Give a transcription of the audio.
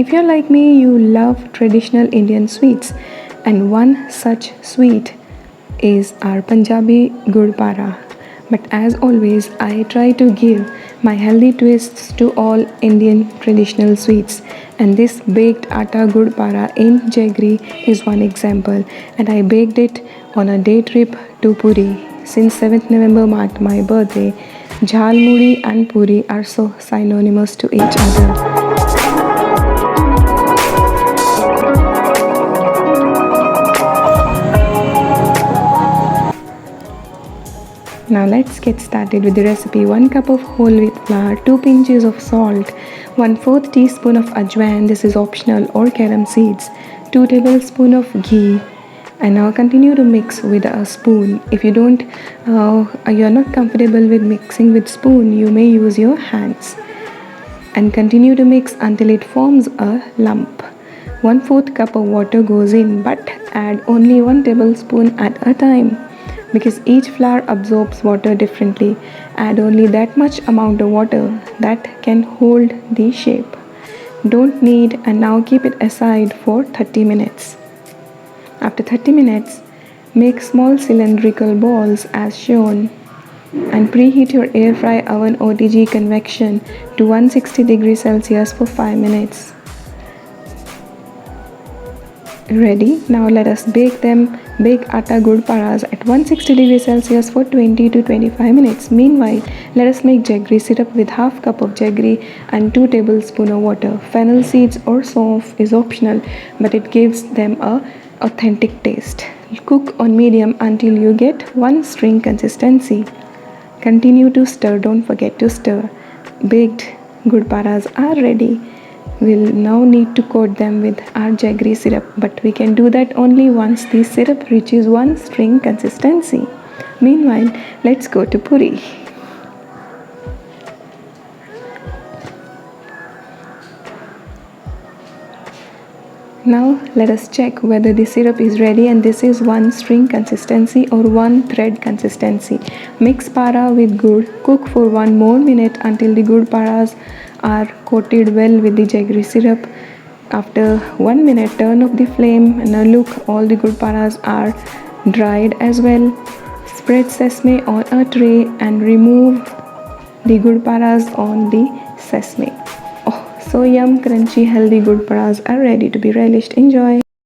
If you're like me, you love traditional Indian sweets, and one such sweet is our Punjabi gud para. But as always, I try to give my healthy twists to all Indian traditional sweets. And this baked atta gud para in Jaggery is one example. And I baked it on a day trip to Puri. Since 7th November marked my birthday, Jhalmuri and Puri are so synonymous to each other. Now let's get started with the recipe. 1 cup of whole wheat flour, 2 pinches of salt, 1/4 teaspoon of ajwain, this is optional, or carom seeds, 2 tablespoons of ghee, and now continue to mix with a spoon. If you are not comfortable with mixing with spoon, you may use your hands. And continue to mix until it forms a lump. 1/4 cup of water goes in, but add only 1 tablespoon at a time, because each flour absorbs water differently. Add only that much amount of water that can hold the shape. Don't knead, and now keep it aside for 30 minutes. After 30 minutes, make small cylindrical balls as shown and preheat your air fry oven OTG convection to 160 degrees Celsius for 5 minutes. Ready? Now let us bake them. Bake atta gud paras at 160 degrees Celsius for 20 to 25 minutes. Meanwhile, let us make jaggery syrup with half cup of jaggery and 2 tablespoons of water. Fennel seeds or saunf is optional, but it gives them a authentic taste. Cook on medium until you get one string consistency. Continue to stir. Don't forget to stir. Baked gud paras are ready. We'll now need to coat them with our jaggery syrup, but we can do that only once the syrup reaches one string consistency. Meanwhile, let's go to Puri. Now let us check whether the syrup is ready, and this is one string consistency or one thread consistency. Mix para with gur. Cook for 1 more minute until the gud paras are coated well with the jaggery syrup. After 1 minute, turn off the flame. Now look, all the gud paras are dried as well. Spread sesame on a tray and remove the gud paras on the sesame. Oh, so yum, crunchy, healthy gud paras are ready to be relished. Enjoy.